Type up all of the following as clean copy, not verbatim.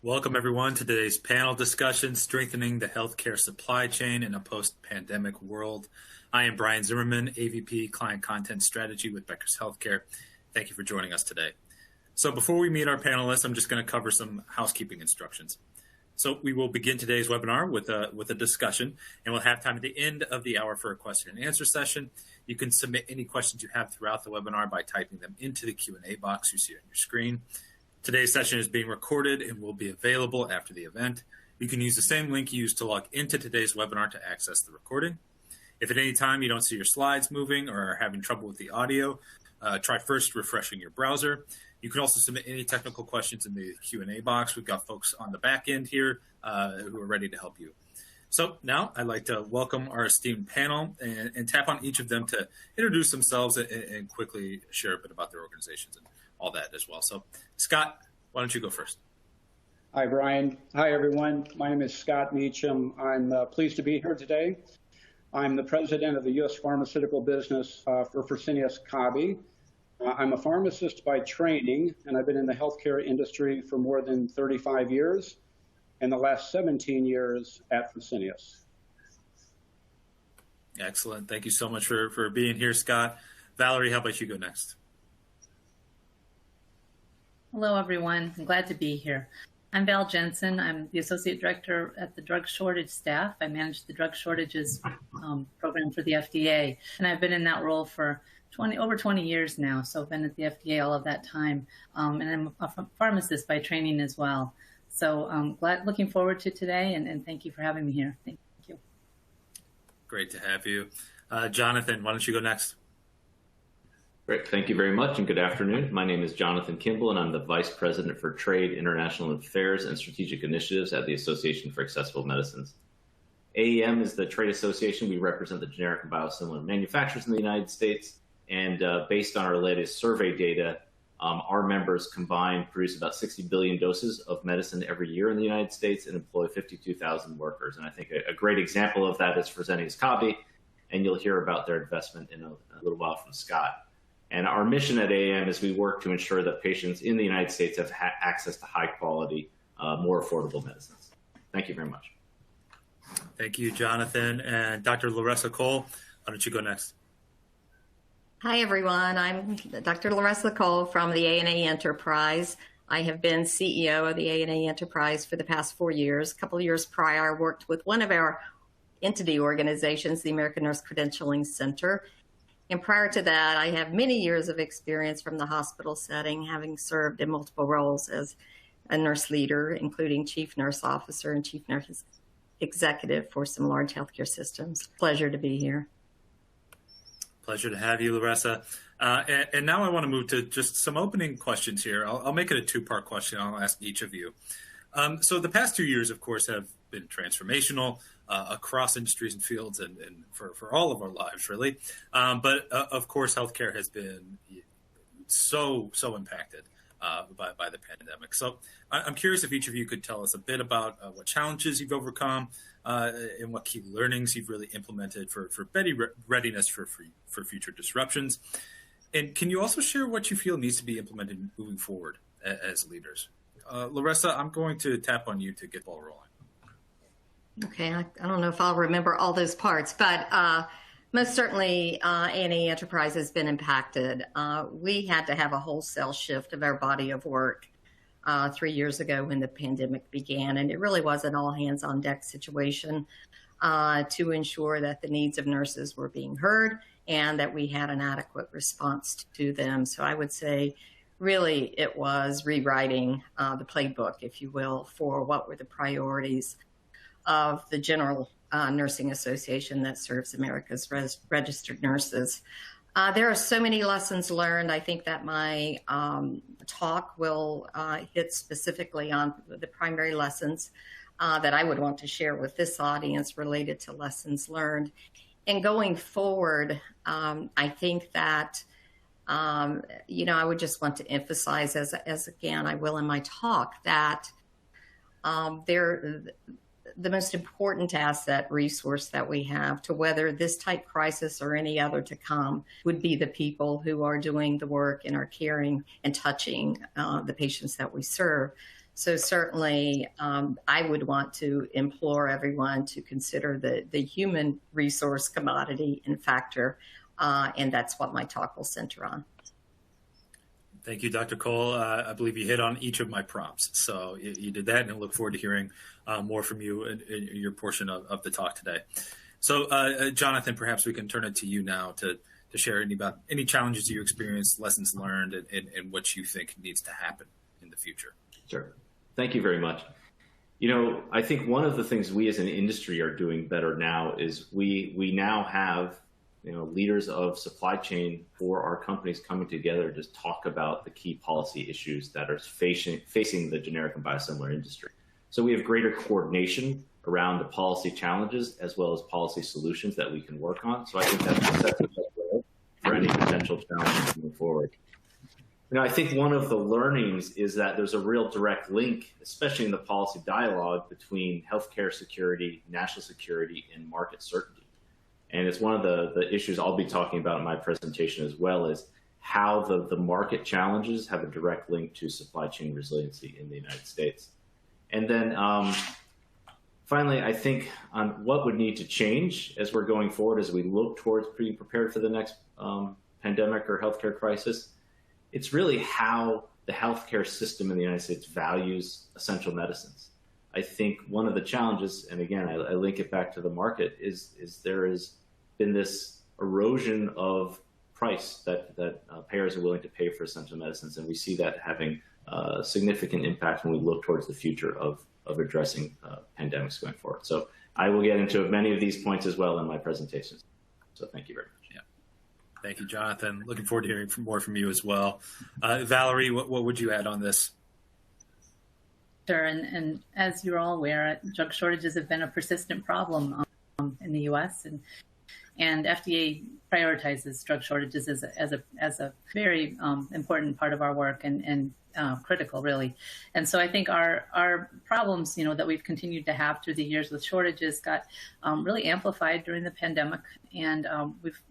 Welcome, everyone, to today's panel discussion, Strengthening the Healthcare Supply Chain in a Post-Pandemic World. I am Brian Zimmerman, AVP Client Content Strategy with Becker's Healthcare. Thank you for joining us today. So before we meet our panelists, I'm just going to cover some housekeeping instructions. So we will begin today's webinar with a discussion, and we'll have time at the end of the hour for a question and answer session. You can submit any questions you have throughout the webinar by typing them into the Q&A box you see on your screen. Today's session is being recorded and will be available after the event. You can use the same link you used to log into today's webinar to access the recording. If at any time you don't see your slides moving or are having trouble with the audio, try first refreshing your browser. You can also submit any technical questions in the Q&A box. We've got folks on the back end here who are ready to help you. So now I'd like to welcome our esteemed panel and tap on each of them to introduce themselves and quickly share a bit about their organizations and all that as well. So Scott, why don't you go first? Hi, Brian. Hi, everyone. My name is Scott Meacham. I'm pleased to be here today. I'm the president of the U.S. pharmaceutical business for Fresenius Kabi. I'm a pharmacist by training, and I've been in the healthcare industry for more than 35 years, and the last 17 years at Fresenius. Excellent. Thank you so much for being here, Scott. Valerie, how about you go next? Hello, everyone. I'm glad to be here. I'm Val Jensen. I'm the Associate Director at the Drug Shortage Staff. I manage the Drug Shortages program for the FDA, and I've been in that role for over 20 years now, so I've been at the FDA all of that time, and I'm a pharmacist by training as well. So looking forward to today, and thank you for having me here. Thank you. Great to have you. Jonathan, why don't you go next? Great. Thank you very much, and good afternoon. My name is Jonathan Kimball, and I'm the Vice President for Trade, International Affairs, and Strategic Initiatives at the Association for Accessible Medicines. AEM is the trade association. We represent the generic and biosimilar manufacturers in the United States, and based on our latest survey data, our members combined produce about 60 billion doses of medicine every year in the United States and employ 52,000 workers. And I think a great example of that is Fresenius Kabi, and you'll hear about their investment in a little while from Scott. And our mission at AEM is we work to ensure that patients in the United States have access to high quality, more affordable medicines. Thank you very much. Thank you, Jonathan. And Dr. Loressa Cole, why don't you go next? Hi, everyone. I'm Dr. Loressa Cole from the ANA Enterprise. I have been CEO of the ANA Enterprise for the past 4 years. A couple of years prior, I worked with one of our entity organizations, the American Nurse Credentialing Center. And prior to that, I have many years of experience from the hospital setting, having served in multiple roles as a nurse leader, including chief nurse officer and chief nurse executive for some large healthcare systems. Pleasure to be here. Pleasure to have you, Loressa. And now I want to move to just some opening questions here. I'll make it a two-part question. I'll ask each of you. So the past 2 years, of course, have been transformational across industries and fields and for all of our lives, really. But of course, healthcare has been so impacted by the pandemic. So I'm curious if each of you could tell us a bit about what challenges you've overcome and what key learnings you've really implemented for better readiness for future disruptions. And can you also share what you feel needs to be implemented moving forward as leaders? Loressa, I'm going to tap on you to get the ball rolling. Okay, I don't know if I'll remember all those parts, but most certainly ANA Enterprise has been impacted. We had to have a wholesale shift of our body of work 3 years ago when the pandemic began, and it really was an all-hands-on-deck situation to ensure that the needs of nurses were being heard and that we had an adequate response to them. So I would say really it was rewriting the playbook, if you will, for what were the priorities of the General Nursing Association that serves America's registered nurses. There are so many lessons learned. I think that my talk will hit specifically on the primary lessons that I would want to share with this audience related to lessons learned. And going forward, I think that, I would just want to emphasize, as again, I will in my talk, that the most important asset resource that we have to weather this type crisis or any other to come would be the people who are doing the work and are caring and touching the patients that we serve. So certainly, I would want to implore everyone to consider the human resource commodity and factor, and that's what my talk will center on. Thank you, Dr. Cole. I believe you hit on each of my prompts. So you did that, and I look forward to hearing more from you in your portion of the talk today. So, Jonathan, perhaps we can turn it to you now to share about any challenges you experienced, lessons learned, and what you think needs to happen in the future. Sure. Thank you very much. I think one of the things we as an industry are doing better now is we now have leaders of supply chain for our companies coming together to talk about the key policy issues that are facing the generic and biosimilar industry. So we have greater coordination around the policy challenges as well as policy solutions that we can work on. So I think that sets us up well for any potential challenges moving forward. I think one of the learnings is that there's a real direct link, especially in the policy dialogue, between healthcare security, national security, and market certainty. And it's one of the issues I'll be talking about in my presentation as well, is how the market challenges have a direct link to supply chain resiliency in the United States. And then finally, I think on what would need to change as we're going forward, as we look towards being prepared for the next pandemic or healthcare crisis, it's really how the healthcare system in the United States values essential medicines. I think one of the challenges, and again, I link it back to the market, is there has been this erosion of price that payers are willing to pay for essential medicines, and we see that having a significant impact when we look towards the future of addressing pandemics going forward. So I will get into many of these points as well in my presentations. So thank you very much. Yeah. Thank you, Jonathan. Looking forward to hearing more from you as well. Valerie, what would you add on this? Sure, and as you're all aware, drug shortages have been a persistent problem in the U.S. and FDA prioritizes drug shortages as a very important part of our work and critical, really. And so I think our problems, that we've continued to have through the years with shortages got really amplified during the pandemic, and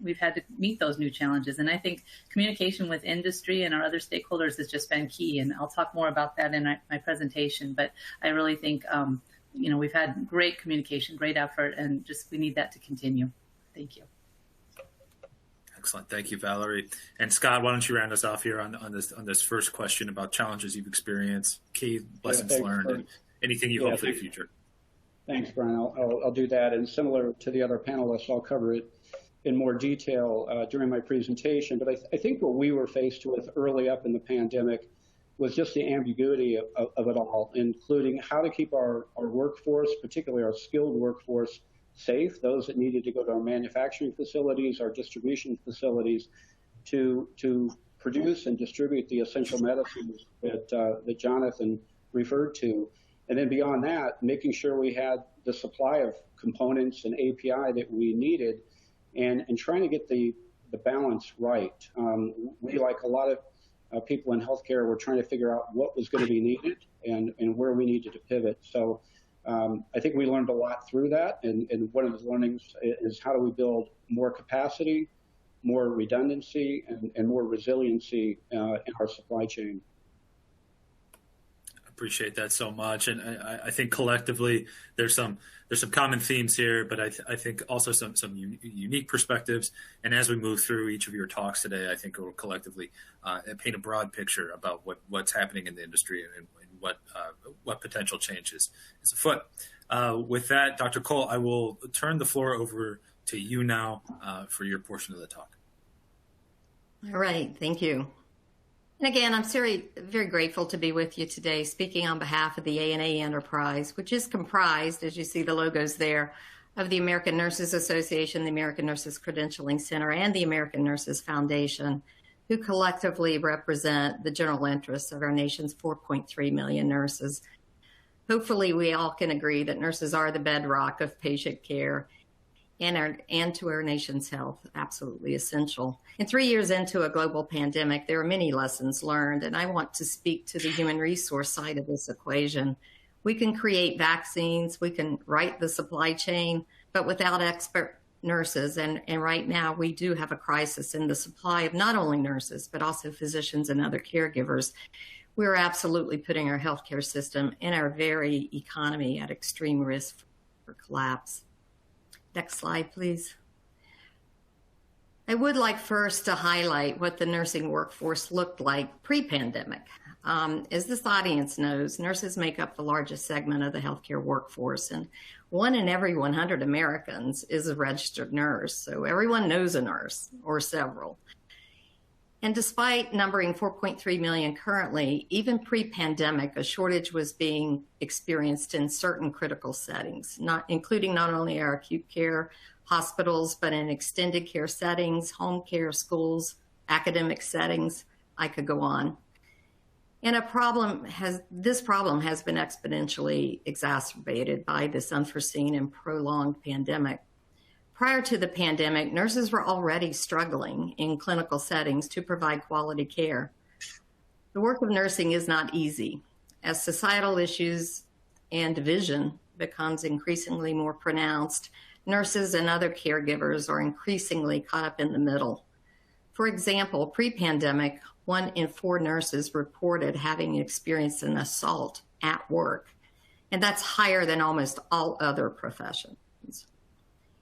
we've had to meet those new challenges. And I think communication with industry and our other stakeholders has just been key, and I'll talk more about that in my presentation. But I really think we've had great communication, great effort, and just we need that to continue. Thank you. Excellent. Thank you, Valerie. And Scott, why don't you round us off here on this first question about challenges you've experienced, key lessons learned, and anything you hope for the future. Thanks, Brian. I'll do that. And similar to the other panelists, I'll cover it in more detail during my presentation. But I think what we were faced with early up in the pandemic was just the ambiguity of it all, including how to keep our workforce, particularly our skilled workforce, safe, those that needed to go to our manufacturing facilities, our distribution facilities, to produce and distribute the essential medicines that Jonathan referred to. And then beyond that, making sure we had the supply of components and API that we needed, and trying to get the balance right. We, like a lot of people in healthcare, were trying to figure out what was going to be needed and where we needed to pivot. So I think we learned a lot through that, and one of the learnings is how do we build more capacity, more redundancy, and more resiliency in our supply chain. Appreciate that so much, and I think collectively there's some common themes here, but I think also some unique perspectives. And as we move through each of your talks today, I think it will collectively paint a broad picture about what's happening in the industry and what potential changes is afoot. With that, Dr. Cole, I will turn the floor over to you now for your portion of the talk. All right, thank you. And again, I'm very grateful to be with you today, speaking on behalf of the ANA enterprise, which is comprised, as you see the logos there, of the American Nurses Association, the American Nurses Credentialing Center, and the American Nurses Foundation, who collectively represent the general interests of our nation's 4.3 million nurses. Hopefully, we all can agree that nurses are the bedrock of patient care and to our nation's health, absolutely essential. And 3 years into a global pandemic, there are many lessons learned, and I want to speak to the human resource side of this equation. We can create vaccines, we can right the supply chain, but without expert nurses, and right now we do have a crisis in the supply of not only nurses, but also physicians and other caregivers. we're absolutely putting our healthcare system and our very economy at extreme risk for collapse. Next slide, please. I would like first to highlight what the nursing workforce looked like pre-pandemic. As this audience knows, nurses make up the largest segment of the healthcare workforce, and 1 in every 100 Americans is a registered nurse, so everyone knows a nurse or several. And despite numbering 4.3 million currently, even pre-pandemic, a shortage was being experienced in certain critical settings, including not only our acute care hospitals, but in extended care settings, home care, schools, academic settings. I could go on. And this problem has been exponentially exacerbated by this unforeseen and prolonged pandemic. Prior to the pandemic, nurses were already struggling in clinical settings to provide quality care. The work of nursing is not easy, as societal issues and division becomes increasingly more pronounced. Nurses and other caregivers are increasingly caught up in the middle. For example, pre-pandemic, 1 in 4 nurses reported having experienced an assault at work, and that's higher than almost all other professions.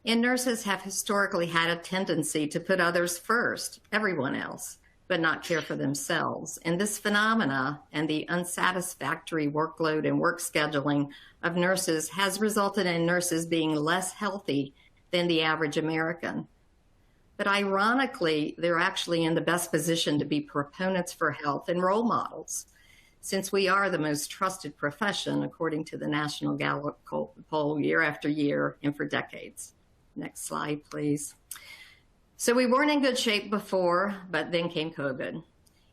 And nurses have historically had a tendency to put others first, everyone else, but not care for themselves. And this phenomena and the unsatisfactory workload and work scheduling of nurses has resulted in nurses being less healthy than the average American. But ironically, they're actually in the best position to be proponents for health and role models, since we are the most trusted profession, according to the National Gallup poll year after year and for decades. Next slide, please. So we weren't in good shape before, but then came COVID.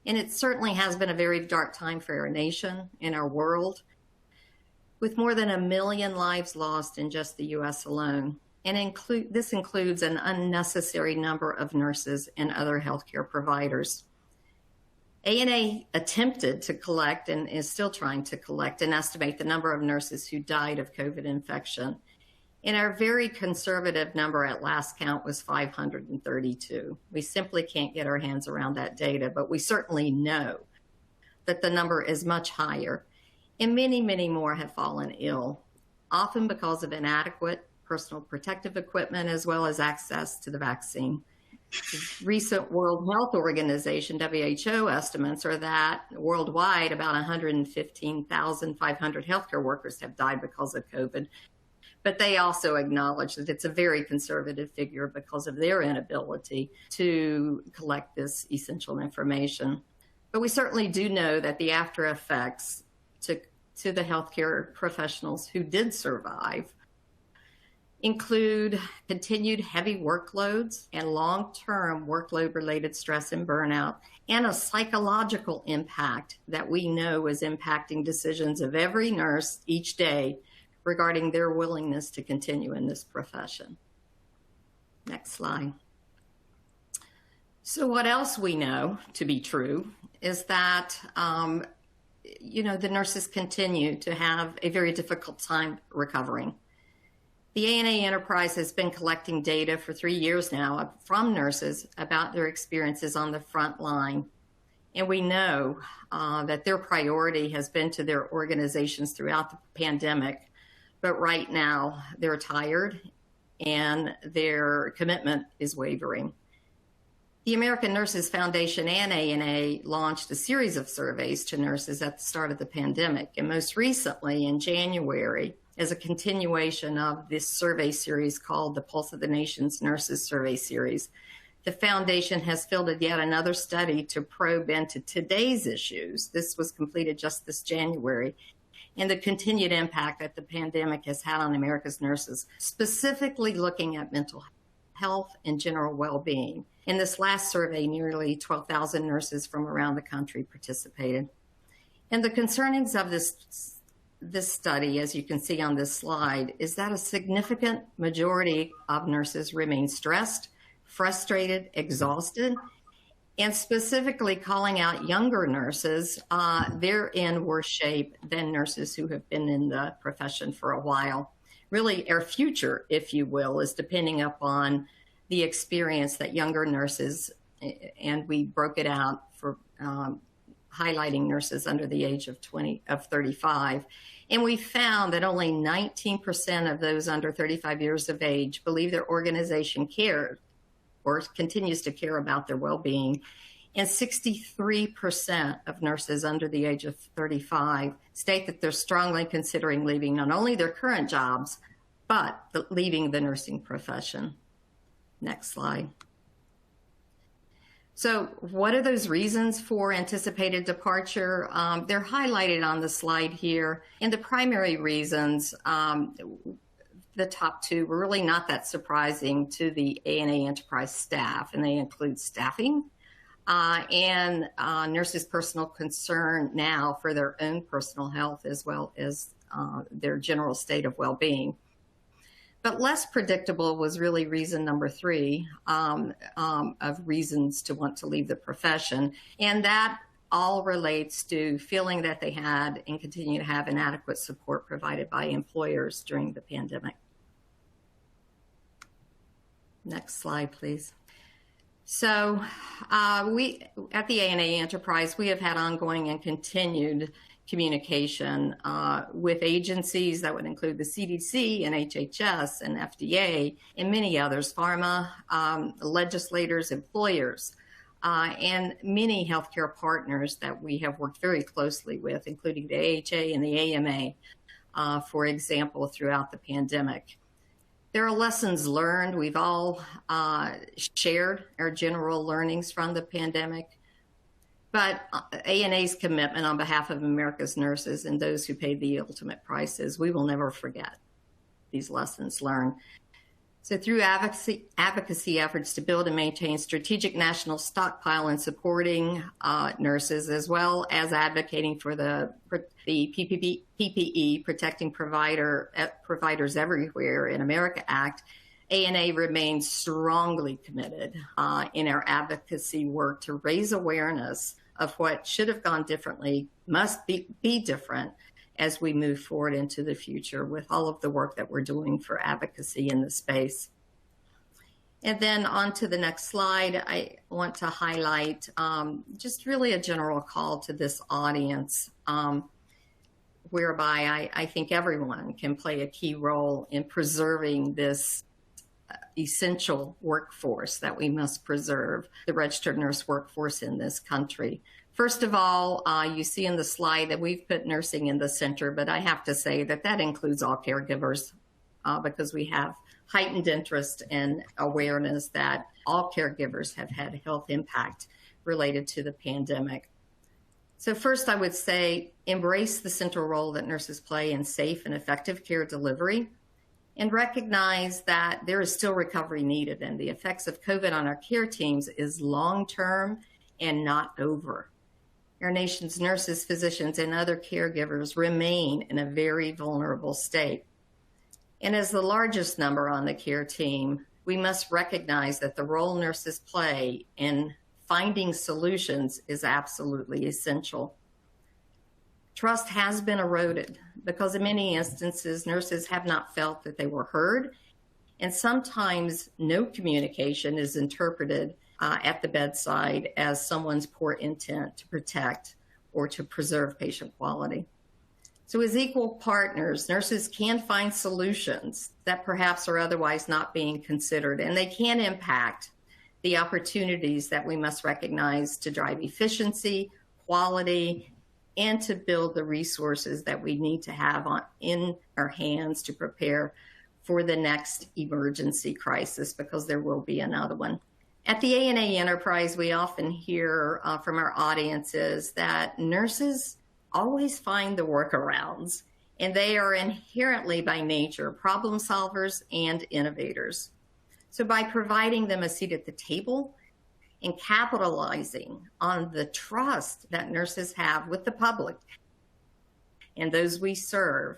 And it certainly has been a very dark time for our nation and our world, with more than 1 million lives lost in just the US alone. And this includes an unnecessary number of nurses and other healthcare providers. ANA attempted to collect and is still trying to collect and estimate the number of nurses who died of COVID infection. And our very conservative number at last count was 532. We simply can't get our hands around that data, but we certainly know that the number is much higher. And many, many more have fallen ill, often because of inadequate personal protective equipment as well as access to the vaccine. Recent World Health Organization, WHO, estimates are that worldwide about 115,500 healthcare workers have died because of COVID. But they also acknowledge that it's a very conservative figure because of their inability to collect this essential information. But we certainly do know that the after effects to the healthcare professionals who did survive include continued heavy workloads and long-term workload-related stress and burnout, and a psychological impact that we know is impacting decisions of every nurse each day regarding their willingness to continue in this profession. Next slide. So what else we know to be true is that, the nurses continue to have a very difficult time recovering. The ANA enterprise has been collecting data for 3 years now from nurses about their experiences on the front line. And we know that their priority has been to their organizations throughout the pandemic. But right now, they're tired and their commitment is wavering. The American Nurses Foundation and ANA launched a series of surveys to nurses at the start of the pandemic. And most recently, in January, as a continuation of this survey series called the Pulse of the Nation's Nurses Survey Series, the foundation has fielded yet another study to probe into today's issues. This was completed just this January, and the continued impact that the pandemic has had on America's nurses, specifically looking at mental health and general well-being. In this last survey, nearly 12,000 nurses from around the country participated. And the concernings of this study, as you can see on this slide, is that a significant majority of nurses remain stressed, frustrated, exhausted, and specifically calling out younger nurses, they're in worse shape than nurses who have been in the profession for a while. Really, our future, if you will, is depending upon the experience that younger nurses, and we broke it out for highlighting nurses under the age of 35. And we found that only 19% of those under 35 years of age believe their organization cared or continues to care about their well-being. And 63% of nurses under the age of 35 state that they're strongly considering leaving not only their current jobs, but leaving the nursing profession. Next slide. So what are those reasons for anticipated departure? They're highlighted on the slide here. And the primary reasons, the top two, were really not that surprising to the ANA Enterprise staff, and they include staffing and nurses' personal concern now for their own personal health as well as their general state of well-being. But less predictable was really reason number three of reasons to want to leave the profession. And that all relates to feeling that they had and continue to have inadequate support provided by employers during the pandemic. Next slide, please. So we at the ANA Enterprise, we have had ongoing and continued communication with agencies that would include the CDC and HHS and FDA and many others, pharma, legislators, employers, and many healthcare partners that we have worked very closely with, including the AHA and the AMA, for example, throughout the pandemic. There are lessons learned. We've all shared our general learnings from the pandemic. But ANA's commitment on behalf of America's nurses and those who paid the ultimate prices, we will never forget these lessons learned. So through advocacy efforts to build and maintain strategic national stockpile and supporting nurses, as well as advocating for the PPE, Protecting Providers Everywhere in America Act, ANA remains strongly committed in our advocacy work to raise awareness of what should have gone differently, must be different as we move forward into the future with all of the work that we're doing for advocacy in the space. And then on to the next slide, I want to highlight just really a general call to this audience, whereby I think everyone can play a key role in preserving this essential workforce that we must preserve, the registered nurse workforce in this country. First of all, you see in the slide that we've put nursing in the center, but I have to say that that includes all caregivers because we have heightened interest and awareness that all caregivers have had health impact related to the pandemic. So first, I would say embrace the central role that nurses play in safe and effective care delivery, and recognize that there is still recovery needed, and the effects of COVID on our care teams is long-term and not over. Our nation's nurses, physicians, and other caregivers remain in a very vulnerable state. And as the largest number on the care team, we must recognize that the role nurses play in finding solutions is absolutely essential. Trust has been eroded because in many instances, nurses have not felt that they were heard, and sometimes no communication is interpreted at the bedside as someone's poor intent to protect or to preserve patient quality. So as equal partners, nurses can find solutions that perhaps are otherwise not being considered, and they can impact the opportunities that we must recognize to drive efficiency, quality, and to build the resources that we need to have in our hands to prepare for the next emergency crisis, because there will be another one. At the ANA Enterprise, we often hear from our audiences that nurses always find the workarounds, and they are inherently by nature problem solvers and innovators. So by providing them a seat at the table and capitalizing on the trust that nurses have with the public and those we serve,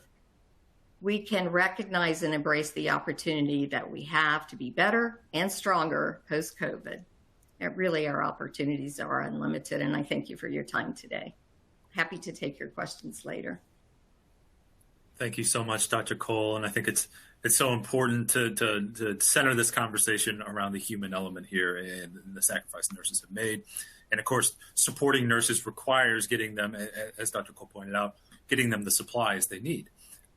we can recognize and embrace the opportunity that we have to be better and stronger post-COVID. And really, our opportunities are unlimited, and I thank you for your time today. Happy to take your questions later. Thank you so much, Dr. Cole. And I think it's so important to center this conversation around the human element here and the sacrifice nurses have made. And of course, supporting nurses requires getting them, as Dr. Cole pointed out, getting them the supplies they need.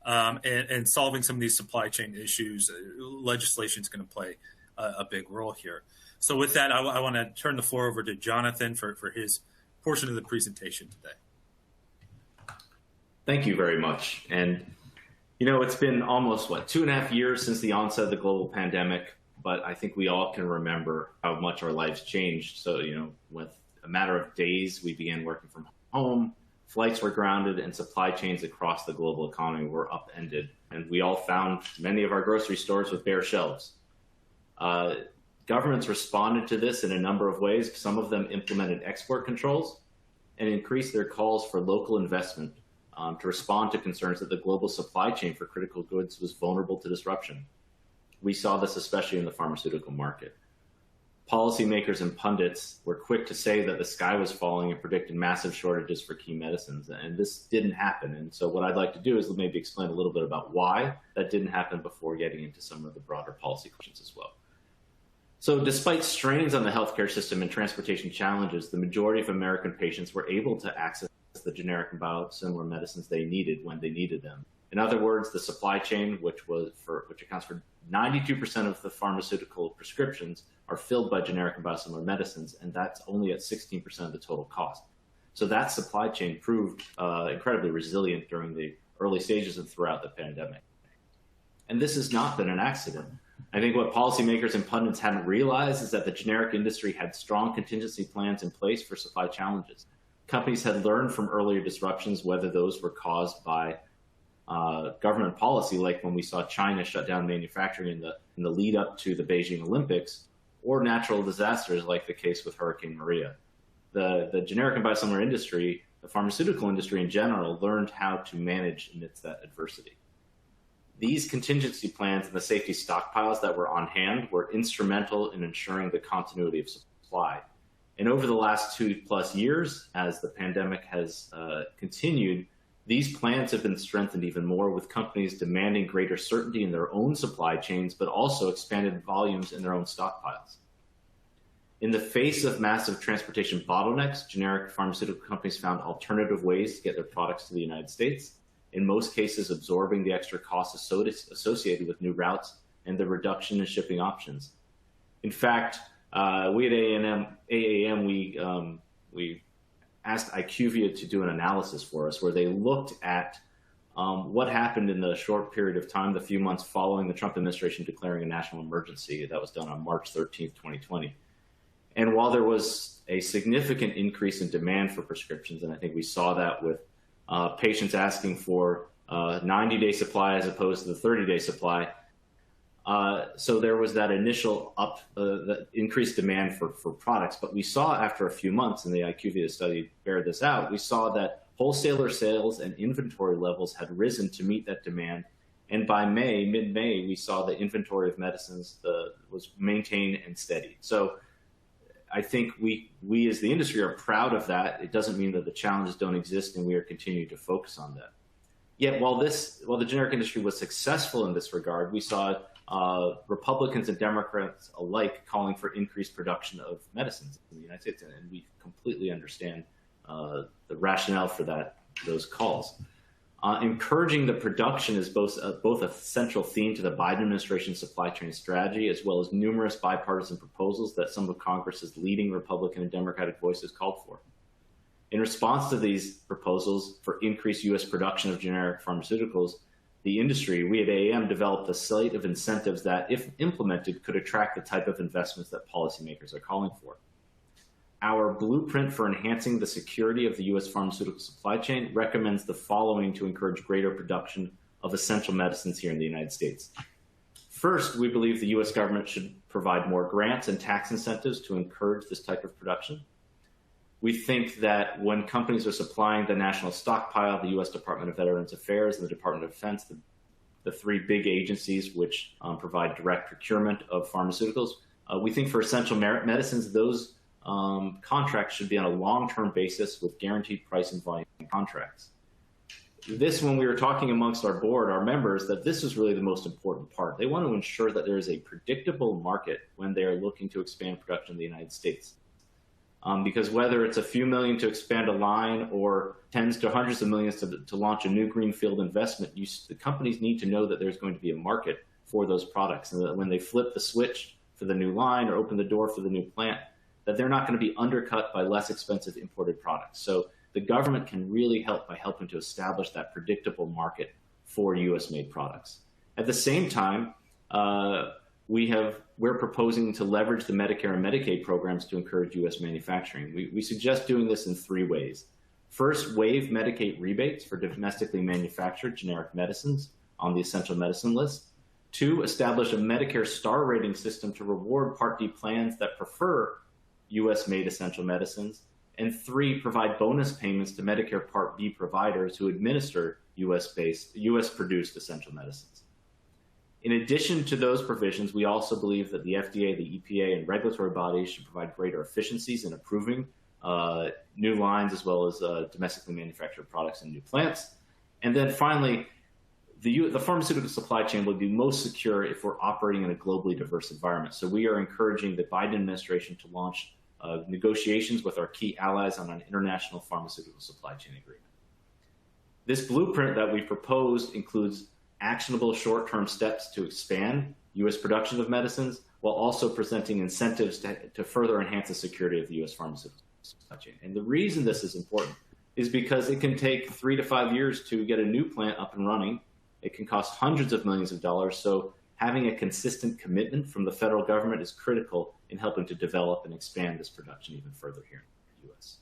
And solving some of these supply chain issues, legislation is going to play a big role here. So with that, I want to turn the floor over to Jonathan for his portion of the presentation today. Thank you very much. And, you know, it's been almost, 2.5 years since the onset of the global pandemic, but I think we all can remember how much our lives changed. So, you know, with a matter of days, we began working from home, flights were grounded, and supply chains across the global economy were upended. And we all found many of our grocery stores with bare shelves. Governments responded to this in a number of ways. Some of them implemented export controls and increased their calls for local investment to respond to concerns that the global supply chain for critical goods was vulnerable to disruption. We saw this especially in the pharmaceutical market. Policymakers and pundits were quick to say that the sky was falling and predicted massive shortages for key medicines, and this didn't happen. And so what I'd like to do is maybe explain a little bit about why that didn't happen before getting into some of the broader policy questions as well. So despite strains on the healthcare system and transportation challenges, the majority of American patients were able to access the generic and biosimilar medicines they needed when they needed them. In other words, the supply chain, which accounts for 92% of the pharmaceutical prescriptions, are filled by generic and biosimilar medicines, and that's only at 16% of the total cost. So that supply chain proved incredibly resilient during the early stages and throughout the pandemic. And this has not been an accident. I think what policymakers and pundits hadn't realized is that the generic industry had strong contingency plans in place for supply challenges. Companies had learned from earlier disruptions, whether those were caused by government policy, like when we saw China shut down manufacturing in the lead up to the Beijing Olympics, or natural disasters like the case with Hurricane Maria. The generic and biosimilar industry, the pharmaceutical industry in general, learned how to manage amidst that adversity. These contingency plans and the safety stockpiles that were on hand were instrumental in ensuring the continuity of supply. And over the last 2+ years, as the pandemic has continued, these plans have been strengthened even more, with companies demanding greater certainty in their own supply chains, but also expanded volumes in their own stockpiles. In the face of massive transportation bottlenecks, generic pharmaceutical companies found alternative ways to get their products to the United States, in most cases absorbing the extra costs associated with new routes and the reduction in shipping options. In fact, we at AAM, we asked IQVIA to do an analysis for us where they looked at what happened in the short period of time, the few months following the Trump administration declaring a national emergency. That was done on March 13th, 2020. And while there was a significant increase in demand for prescriptions, and I think we saw that with patients asking for 90-day supply as opposed to the 30-day supply, so there was that initial the increased demand for products. But we saw after a few months, and the IQVIA study bear this out, we saw that wholesaler sales and inventory levels had risen to meet that demand. And by mid-May, we saw the inventory of medicines was maintained and steady. So I think we as the industry are proud of that. It doesn't mean that the challenges don't exist, and we are continuing to focus on that. Yet while the generic industry was successful in this regard, we saw Republicans and Democrats alike calling for increased production of medicines in the United States, and we completely understand the rationale for those calls. Encouraging the production is both a central theme to the Biden administration's supply chain strategy, as well as numerous bipartisan proposals that some of Congress's leading Republican and Democratic voices called for. In response to these proposals for increased U.S. production of generic pharmaceuticals, the industry, we at AAM, developed a slate of incentives that, if implemented, could attract the type of investments that policymakers are calling for. Our blueprint for enhancing the security of the U.S. pharmaceutical supply chain recommends the following to encourage greater production of essential medicines here in the United States. First, we believe the U.S. government should provide more grants and tax incentives to encourage this type of production. We think that when companies are supplying the national stockpile, the U.S. Department of Veterans Affairs and the Department of Defense, the three big agencies which provide direct procurement of pharmaceuticals, we think for essential medicines, those contracts should be on a long-term basis with guaranteed price and volume contracts. This, when we were talking amongst our board, our members, that this is really the most important part. They want to ensure that there is a predictable market when they are looking to expand production in the United States. because whether it's a few million to expand a line or tens to hundreds of millions to launch a new greenfield investment, the companies need to know that there's going to be a market for those products, and that when they flip the switch for the new line or open the door for the new plant, that they're not going to be undercut by less expensive imported products. So the government can really help by helping to establish that predictable market for U.S.-made products. At the same time, we're proposing to leverage the Medicare and Medicaid programs to encourage U.S. manufacturing. We suggest doing this in 3 ways. First, waive Medicaid rebates for domestically manufactured generic medicines on the essential medicine list. 2, establish a Medicare star rating system to reward Part D plans that prefer U.S.-made essential medicines. And 3, provide bonus payments to Medicare Part B providers who administer U.S.-produced essential medicines. In addition to those provisions, we also believe that the FDA, the EPA, and regulatory bodies should provide greater efficiencies in approving new lines as well as domestically manufactured products in new plants. And then finally, the pharmaceutical supply chain will be most secure if we're operating in a globally diverse environment. So we are encouraging the Biden administration to launch negotiations with our key allies on an international pharmaceutical supply chain agreement. This blueprint that we proposed includes actionable short-term steps to expand U.S. production of medicines, while also presenting incentives to further enhance the security of the U.S. pharmaceutical supply chain. And the reason this is important is because it can take 3 to 5 years to get a new plant up and running. It can cost hundreds of millions of dollars. So having a consistent commitment from the federal government is critical in helping to develop and expand this production even further here in the U.S.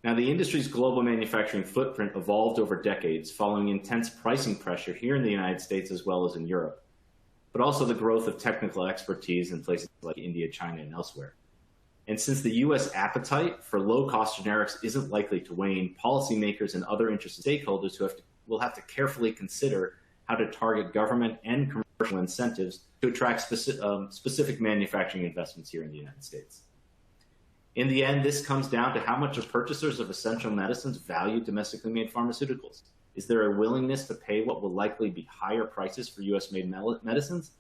Now, the industry's global manufacturing footprint evolved over decades following intense pricing pressure here in the United States as well as in Europe, but also the growth of technical expertise in places like India, China, and elsewhere. And since the U.S. appetite for low-cost generics isn't likely to wane, policymakers and other interested stakeholders will have to carefully consider how to target government and commercial incentives to attract specific manufacturing investments here in the United States. In the end, this comes down to how much purchasers of essential medicines value domestically made pharmaceuticals. Is there a willingness to pay what will likely be higher prices for U.S.-made medicines?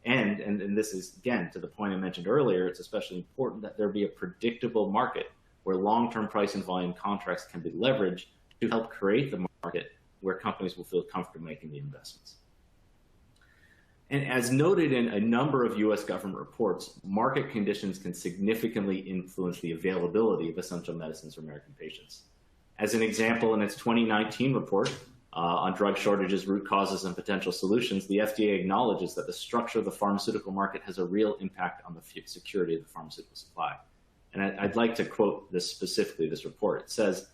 And this is, again, to the point I mentioned earlier, it's especially important that there be a predictable market where long-term price and volume contracts can be leveraged to help create the market where companies will feel comfortable making the investments. And as noted in a number of U.S. government reports, market conditions can significantly influence the availability of essential medicines for American patients. As an example, in its 2019 report on drug shortages, root causes, and potential solutions, the FDA acknowledges that the structure of the pharmaceutical market has a real impact on the security of the pharmaceutical supply. And I'd like to quote this specifically, this report. It says,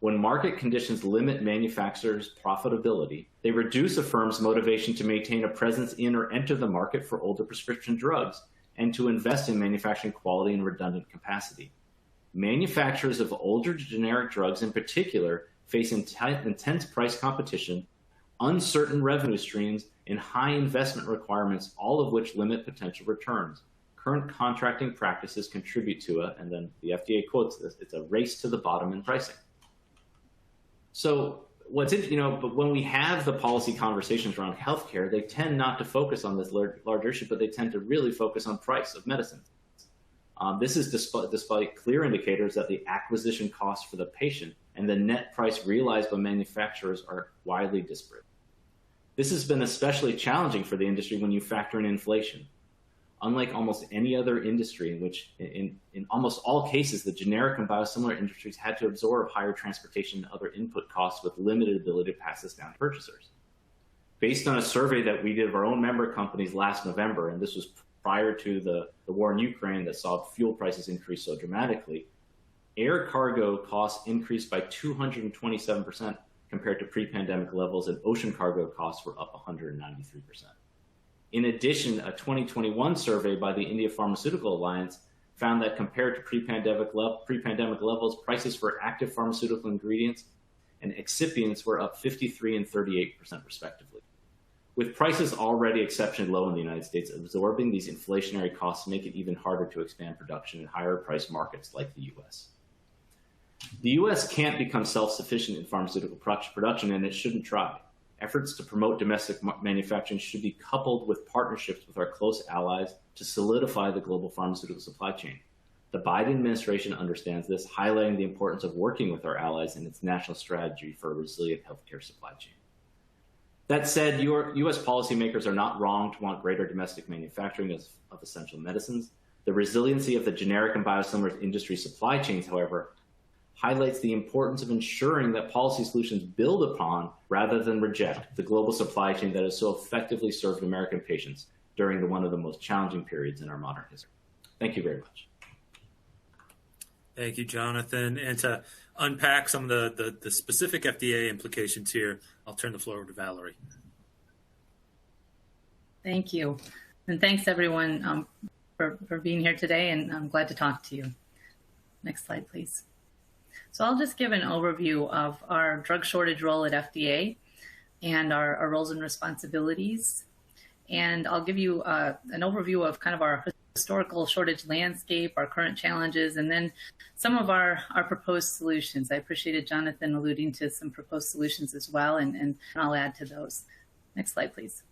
when market conditions limit manufacturers' profitability, they reduce a firm's motivation to maintain a presence in or enter the market for older prescription drugs and to invest in manufacturing quality and redundant capacity. Manufacturers of older generic drugs in particular face intense price competition, uncertain revenue streams, and high investment requirements, all of which limit potential returns. Current contracting practices contribute to and then the FDA quotes this, it's a race to the bottom in pricing. So what's it, but when we have the policy conversations around healthcare, they tend not to focus on this larger issue, but they tend to really focus on price of medicine. This is despite clear indicators that the acquisition cost for the patient and the net price realized by manufacturers are widely disparate. This has been especially challenging for the industry when you factor in inflation. Unlike almost any other industry in which, in almost all cases, the generic and biosimilar industries had to absorb higher transportation and other input costs with limited ability to pass this down to purchasers. Based on a survey that we did of our own member companies last November, and this was prior to the war in Ukraine that saw fuel prices increase so dramatically, air cargo costs increased by 227% compared to pre-pandemic levels, and ocean cargo costs were up 193%. In addition, a 2021 survey by the India Pharmaceutical Alliance found that compared to pre-pandemic levels, prices for active pharmaceutical ingredients and excipients were up 53% and 38% respectively. With prices already exceptionally low in the United States, absorbing these inflationary costs make it even harder to expand production in higher price markets like the U.S. The U.S. can't become self-sufficient in pharmaceutical production, and it shouldn't try. Efforts to promote domestic manufacturing should be coupled with partnerships with our close allies to solidify the global pharmaceutical supply chain. The Biden administration understands this, highlighting the importance of working with our allies in its national strategy for a resilient healthcare supply chain. That said, U.S. policymakers are not wrong to want greater domestic manufacturing of essential medicines. The resiliency of the generic and biosimilars industry supply chains, however, highlights the importance of ensuring that policy solutions build upon rather than reject the global supply chain that has so effectively served American patients during one of the most challenging periods in our modern history. Thank you very much. Thank you, Jonathan. And to unpack some of the specific FDA implications here, I'll turn the floor over to Valerie. Thank you. And thanks, everyone, for being here today, and I'm glad to talk to you. Next slide, please. So I'll just give an overview of our drug shortage role at FDA and our roles and responsibilities. And I'll give you an overview of kind of our historical shortage landscape, our current challenges, and then some of our proposed solutions. I appreciated Jonathan alluding to some proposed solutions as well, and I'll add to those. Next slide, please.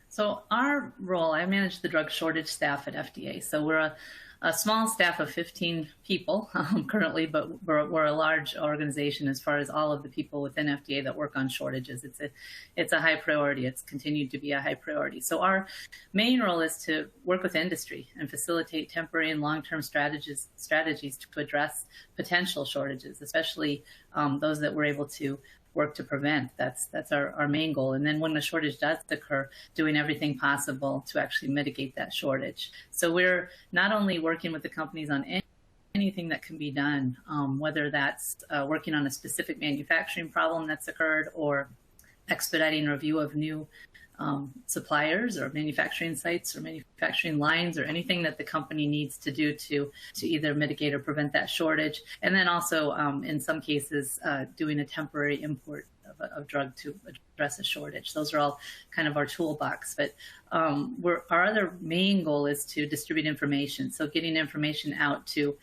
So our role, I manage the drug shortage staff at FDA. So we're a small staff of 15 people currently, but we're a large organization as far as all of the people within FDA that work on shortages. It's a high priority. It's continued to be a high priority. So our main role is to work with industry and facilitate temporary and long-term strategies to address potential shortages, especially those that we're able to work to prevent. That's our main goal. And then when the shortage does occur, doing everything possible to actually mitigate that shortage. So we're not only working with the companies on anything that can be done, whether that's working on a specific manufacturing problem that's occurred or expediting review of new suppliers or manufacturing sites or manufacturing lines or anything that the company needs to do to either mitigate or prevent that shortage. And then also, in some cases, doing a temporary import of drug to address a shortage. Those are all kind of our toolbox. But our other main goal is to distribute information. So getting information out to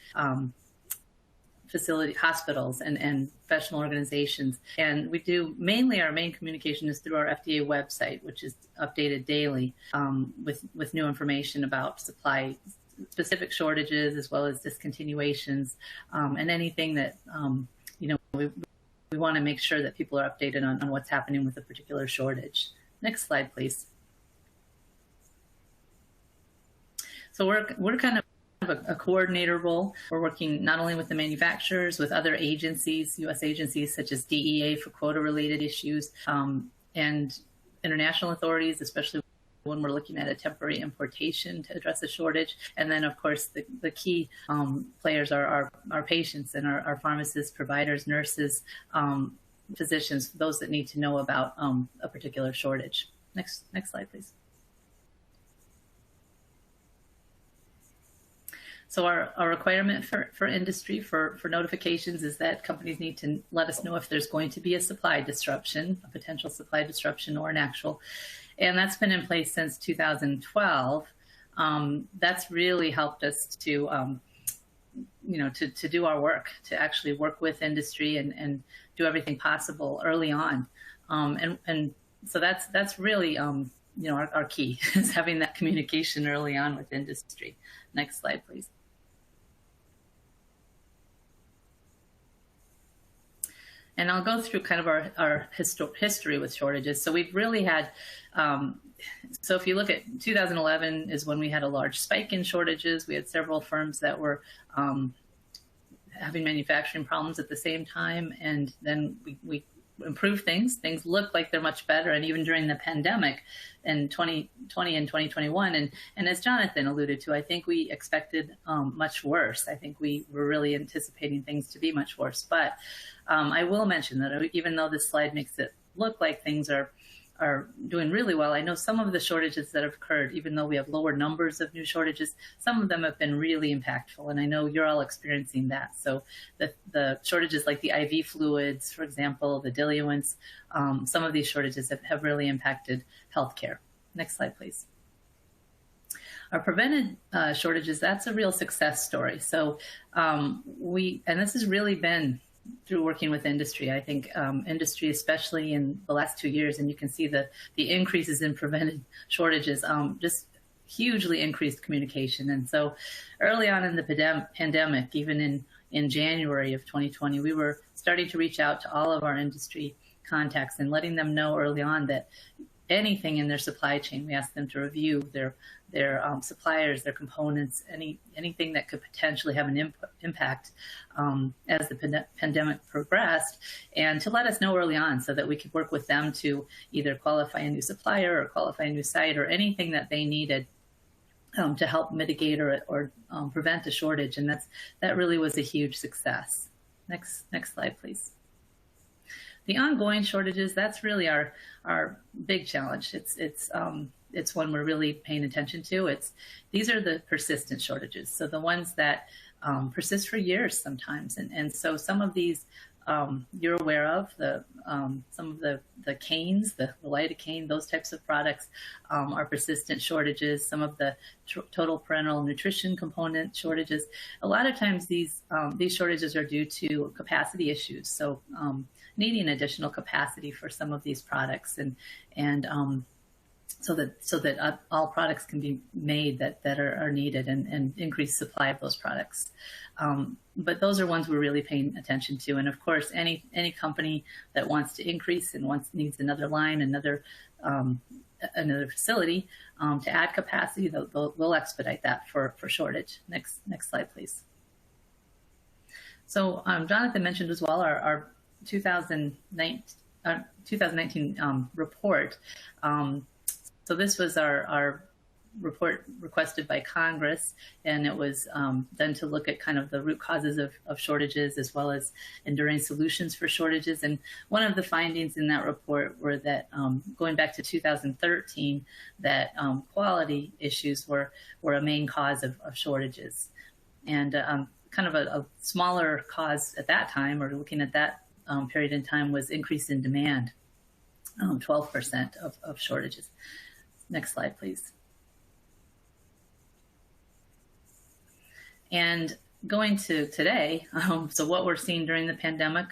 hospitals and professional organizations. And we do mainly, our main communication is through our FDA website, which is updated daily with new information about supply specific shortages as well as discontinuations and anything that, we want to make sure that people are updated on what's happening with a particular shortage. Next slide, please. So we're kind of a coordinator role. We're working not only with the manufacturers, with other agencies, U.S. agencies such as DEA for quota-related issues, and international authorities, especially when we're looking at a temporary importation to address a shortage. And then, of course, the key players are our patients and our pharmacists, providers, nurses, physicians, those that need to know about a particular shortage. Next slide, please. So our requirement for industry for notifications is that companies need to let us know if there's going to be a supply disruption, a potential supply disruption or an actual. And that's been in place since 2012. That's really helped us to do our work, to actually work with industry and do everything possible early on. And so that's really, our key is having that communication early on with industry. Next slide, please. And I'll go through kind of our history with shortages. So we've really had, so if you look at 2011 is when we had a large spike in shortages. We had several firms that were having manufacturing problems at the same time. And then we improved things. Things look like they're much better. And even during the pandemic in 2020 and 2021. And as Jonathan alluded to, I think we expected much worse. I think we were really anticipating things to be much worse. But I will mention that even though this slide makes it look like things are doing really well, I know some of the shortages that have occurred, even though we have lower numbers of new shortages, some of them have been really impactful. And I know you're all experiencing that. So the shortages like the IV fluids, for example, the diluents, some of these shortages have really impacted healthcare. Next slide, please. Our prevented shortages, that's a real success story. So and this has really been through working with industry. I think industry, especially in the last 2 years, and you can see the increases in prevented shortages, just hugely increased communication. And so early on in the pandemic, even in January of 2020, we were starting to reach out to all of our industry contacts and letting them know early on that anything in their supply chain, we asked them to review their suppliers, their components, anything that could potentially have an impact as the pandemic progressed, and to let us know early on so that we could work with them to either qualify a new supplier or qualify a new site or anything that they needed to help mitigate or prevent a shortage. And that really was a huge success. Next slide, please. The ongoing shortages, that's really our big challenge. It's one we're really paying attention to. These are the persistent shortages. So the ones that persist for years sometimes. And so some of these you're aware of, some of the canes, the lidocaine, those types of products are persistent shortages. Some of the total parenteral nutrition component shortages. A lot of times these shortages are due to capacity issues. So needing additional capacity for some of these products and so that all products can be made that are needed and increase supply of those products. But those are ones we're really paying attention to. And of course, any company that wants to increase and needs another line, another facility to add capacity, they'll expedite that for shortage. Next slide, please. So Jonathan mentioned as well our 2019 report. So this was our report requested by Congress, and it was done to look at kind of the root causes of shortages as well as enduring solutions for shortages. And one of the findings in that report were that going back to 2013, that quality issues were a main cause of shortages. And kind of a smaller cause at that time, or looking at that period in time, was increase in demand, 12% of shortages. Next slide, please. And going to today, so what we're seeing during the pandemic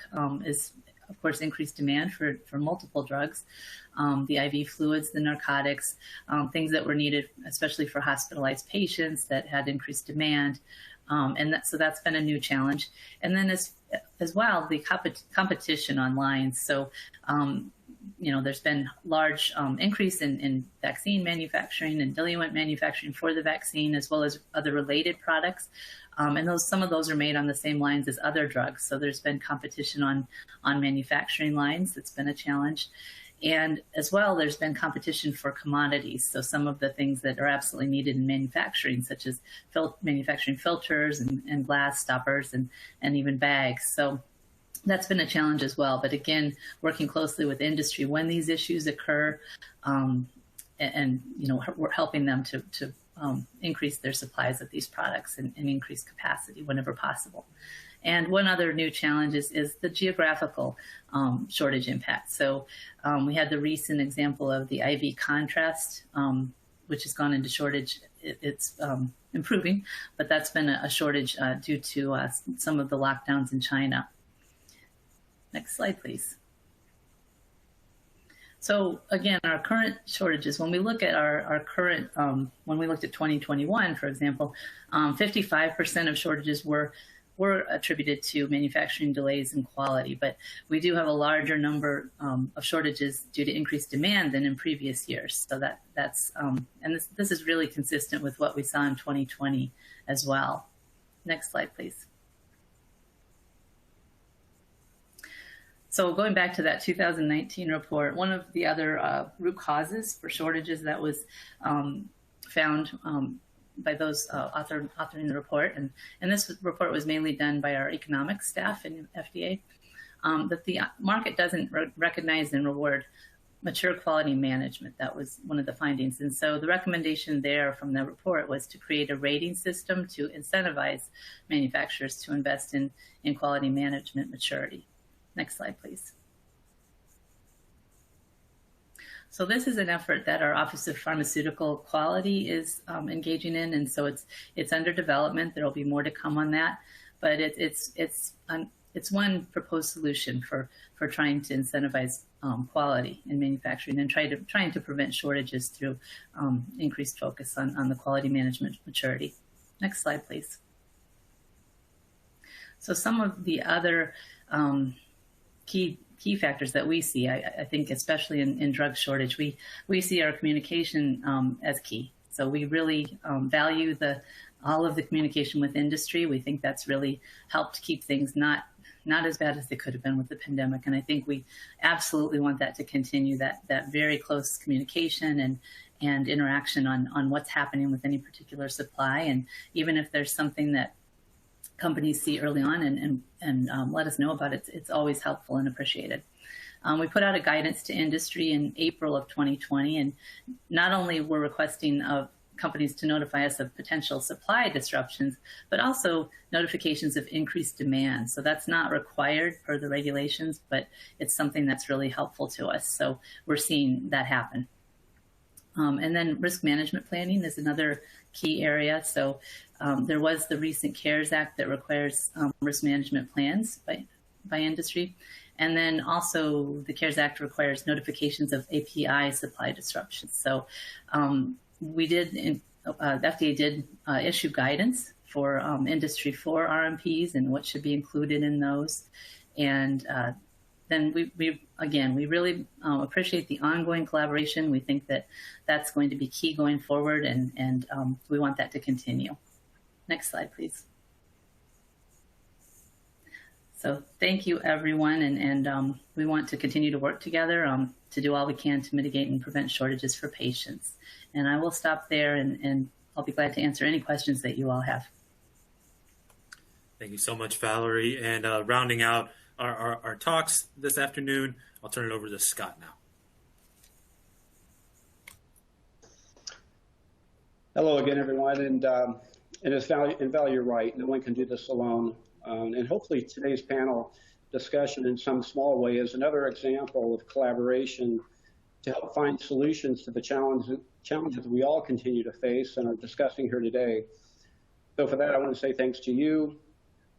is, of course, increased demand for multiple drugs, the IV fluids, the narcotics, things that were needed, especially for hospitalized patients that had increased demand. So that's been a new challenge. And then as well, the competition on lines. So, there's been large increase in vaccine manufacturing and diluent manufacturing for the vaccine, as well as other related products. And some of those are made on the same lines as other drugs. So there's been competition on manufacturing lines. That's been a challenge. And as well, there's been competition for commodities. So some of the things that are absolutely needed in manufacturing, such as manufacturing filters and glass stoppers and even bags. So that's been a challenge as well. But again, working closely with industry when these issues occur, and we're helping them to increase their supplies of these products and increase capacity whenever possible. And one other new challenge is the geographical shortage impact. So we had the recent example of the IV contrast, which has gone into shortage. It's improving, but that's been a shortage due to some of the lockdowns in China. Next slide, please. So again, our current shortages, when we look at our current, when we looked at 2021, for example, 55% of shortages were attributed to manufacturing delays in quality, but we do have a larger number of shortages due to increased demand than in previous years. So that's and this is really consistent with what we saw in 2020 as well. Next slide, please. So going back to that 2019 report, one of the other root causes for shortages that was found by those authoring the report, and this report was mainly done by our economics staff in FDA, that the market doesn't recognize and reward mature quality management. That was one of the findings. And so the recommendation there from the report was to create a rating system to incentivize manufacturers to invest in quality management maturity. Next slide, please. So this is an effort that our Office of Pharmaceutical Quality is engaging in, and so it's under development. There will be more to come on that, but it's one proposed solution for trying to incentivize quality in manufacturing and trying to prevent shortages through increased focus on the quality management maturity. Next slide, please. So some of the other key factors that we see, I think especially in drug shortage, we see our communication as key. So we really value all of the communication with industry. We think that's really helped keep things not as bad as they could have been with the pandemic. And I think we absolutely want that to continue, that very close communication and interaction on what's happening with any particular supply. And even if there's something that companies see early on and let us know about it, it's always helpful and appreciated. We put out a guidance to industry in April of 2020, and not only were requesting of companies to notify us of potential supply disruptions, but also notifications of increased demand. So that's not required per the regulations, but it's something that's really helpful to us. So we're seeing that happen. And then risk management planning is another key area. So there was the recent CARES Act that requires risk management plans by industry. And then also the CARES Act requires notifications of API supply disruptions. So the FDA did issue guidance for industry for RMPs and what should be included in those. And then we really appreciate the ongoing collaboration. We think that that's going to be key going forward, and we want that to continue. Next slide, please. So thank you, everyone, and we want to continue to work together to do all we can to mitigate and prevent shortages for patients. And I will stop there, and I'll be glad to answer any questions that you all have. Thank you so much, Valerie. And rounding out our talks this afternoon, I'll turn it over to Scott now. Hello again, everyone. And Val, you're right. No one can do this alone. And hopefully today's panel discussion in some small way is another example of collaboration to help find solutions to the challenges we all continue to face and are discussing here today. So for that, I want to say thanks to you,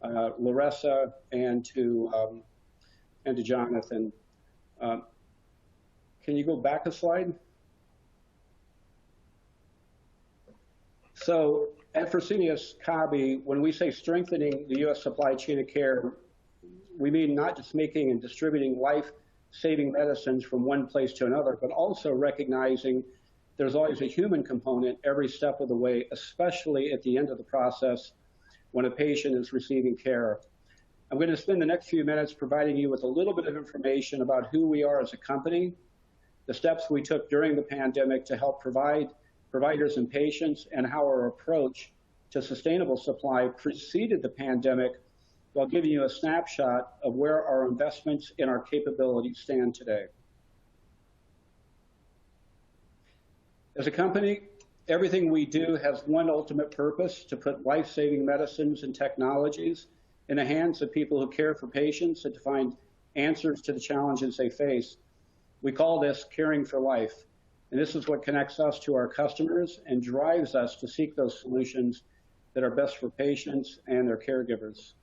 Loressa, and to Jonathan. Can you go back a slide? So at Fresenius Kabi, when we say strengthening the U.S. supply chain of care, we mean not just making and distributing life-saving medicines from one place to another, but also recognizing there's always a human component every step of the way, especially at the end of the process when a patient is receiving care. I'm going to spend the next few minutes providing you with a little bit of information about who we are as a company, the steps we took during the pandemic to help providers and patients, and how our approach to sustainable supply preceded the pandemic, while giving you a snapshot of where our investments in our capabilities stand today. As a company, everything we do has one ultimate purpose: to put life-saving medicines and technologies in the hands of people who care for patients and to find answers to the challenges they face. We call this caring for life. And this is what connects us to our customers and drives us to seek those solutions that are best for patients and their caregivers.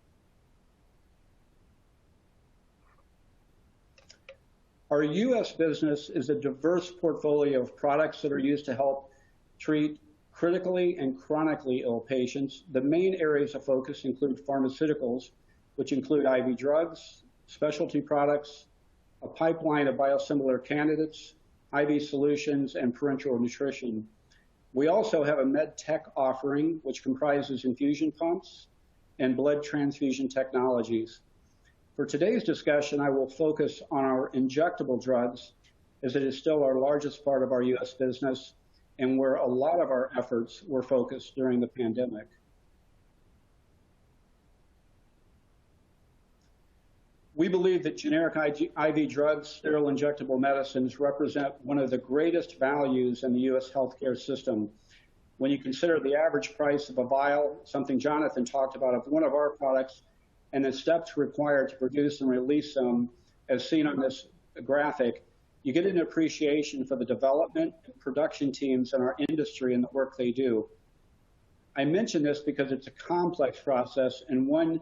Our U.S. business is a diverse portfolio of products that are used to help treat critically and chronically ill patients. The main areas of focus include pharmaceuticals, which include IV drugs, specialty products, a pipeline of biosimilar candidates, IV solutions, and parenteral nutrition. We also have a med tech offering, which comprises infusion pumps and blood transfusion technologies. For today's discussion, I will focus on our injectable drugs, as it is still our largest part of our U.S. business and where a lot of our efforts were focused during the pandemic. We believe that generic IV drugs, sterile injectable medicines, represent one of the greatest values in the U.S. healthcare system. When you consider the average price of a vial, something Jonathan talked about, of one of our products, and the steps required to produce and release them, as seen on this graphic, you get an appreciation for the development and production teams in our industry and the work they do. I mention this because it's a complex process and one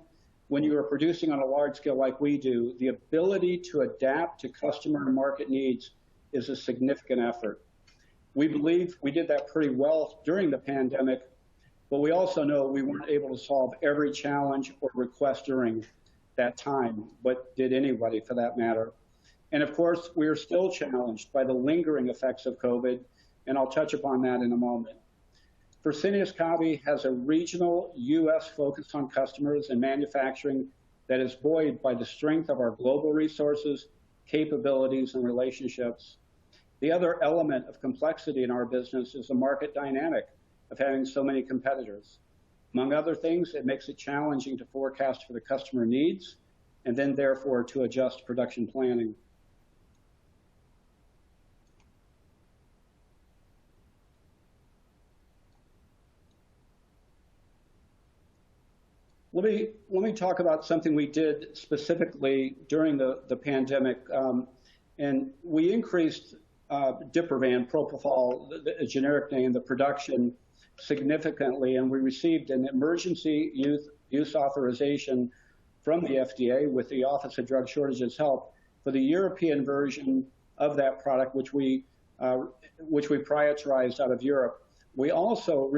when you are producing on a large scale like we do, the ability to adapt to customer and market needs is a significant effort. We believe we did that pretty well during the pandemic, but we also know we weren't able to solve every challenge or request during that time, but did anybody for that matter. And of course, we are still challenged by the lingering effects of COVID, and I'll touch upon that in a moment. Fresenius Kabi has a regional U.S. focus on customers and manufacturing that is buoyed by the strength of our global resources, capabilities, and relationships. The other element of complexity in our business is the market dynamic of having so many competitors. Among other things, it makes it challenging to forecast for the customer needs and then therefore to adjust production planning. Let me talk about something we did specifically during the pandemic. And we increased Diprivan, propofol, a generic name, the production significantly, and we received an emergency use authorization from the FDA with the Office of Drug Shortages help for the European version of that product, which we prioritized out of Europe. We also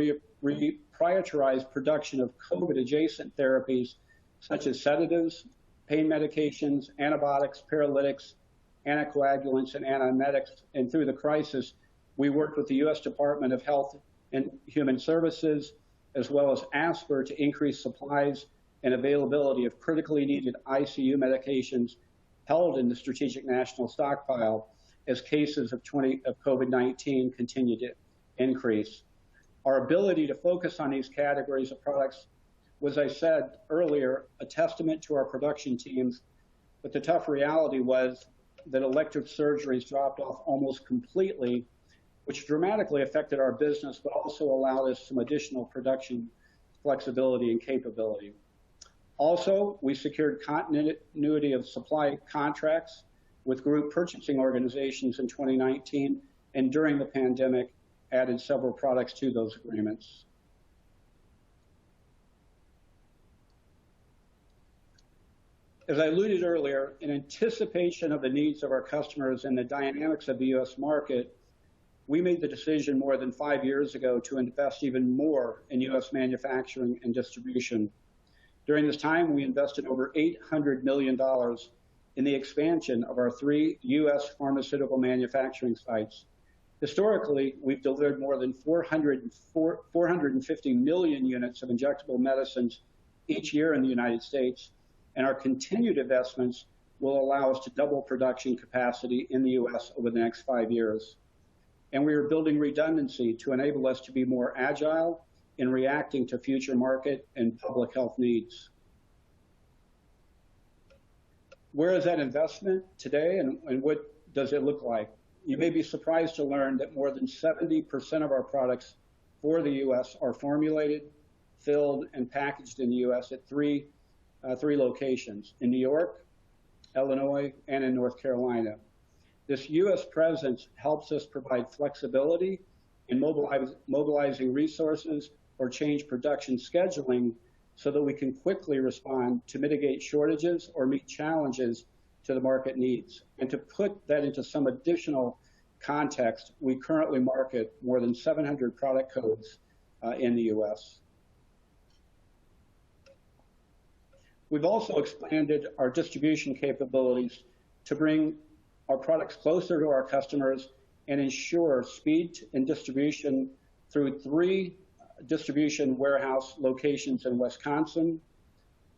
reprioritized production of COVID-adjacent therapies such as sedatives, pain medications, antibiotics, paralytics, anticoagulants, and antiemetics. And through the crisis, we worked with the U.S. Department of Health and Human Services, as well as ASPR, to increase supplies and availability of critically needed ICU medications held in the Strategic National Stockpile as cases of COVID-19 continue to increase. Our ability to focus on these categories of products was, as I said earlier, a testament to our production teams, but the tough reality was that elective surgeries dropped off almost completely, which dramatically affected our business, but also allowed us some additional production flexibility and capability. Also, we secured continuity of supply contracts with group purchasing organizations in 2019, and during the pandemic, added several products to those agreements. As I alluded earlier, in anticipation of the needs of our customers and the dynamics of the U.S. market, we made the decision more than 5 years ago to invest even more in U.S. manufacturing and distribution. During this time, we invested over $800 million in the expansion of our 3 U.S. pharmaceutical manufacturing sites. Historically, we've delivered more than 450 million units of injectable medicines each year in the United States, and our continued investments will allow us to double production capacity in the U.S. over the next 5 years. And we are building redundancy to enable us to be more agile in reacting to future market and public health needs. Where is that investment today, and what does it look like? You may be surprised to learn that more than 70% of our products for the U.S. are formulated, filled, and packaged in the U.S. at three locations: in New York, Illinois, and in North Carolina. This U.S. presence helps us provide flexibility in mobilizing resources or change production scheduling so that we can quickly respond to mitigate shortages or meet challenges to the market needs. And to put that into some additional context, we currently market more than 700 product codes in the U.S. We've also expanded our distribution capabilities to bring our products closer to our customers and ensure speed and distribution through 3 distribution warehouse locations in Wisconsin,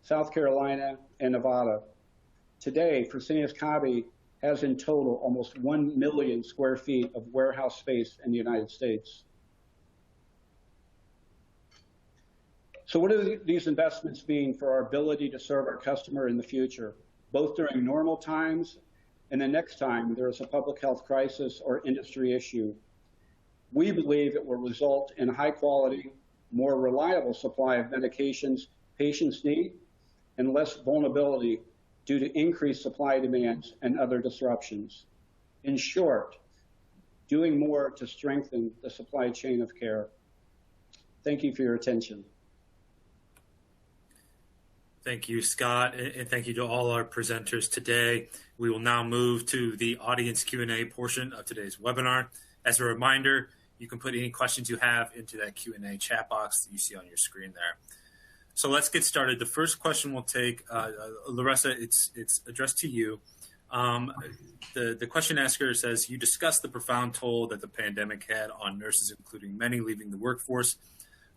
South Carolina, and Nevada. Today, Fresenius Kabi has in total almost 1 million square feet of warehouse space in the United States. So what do these investments mean for our ability to serve our customer in the future, both during normal times and the next time there is a public health crisis or industry issue? We believe it will result in high quality, more reliable supply of medications patients need and less vulnerability due to increased supply demands and other disruptions. In short, doing more to strengthen the supply chain of care. Thank you for your attention. Thank you, Scott, and thank you to all our presenters today. We will now move to the audience Q&A portion of today's webinar. As a reminder, you can put any questions you have into that Q&A chat box that you see on your screen there. So let's get started. The first question we'll take, Loressa, it's addressed to you. The question asker says, you discussed the profound toll that the pandemic had on nurses, including many leaving the workforce.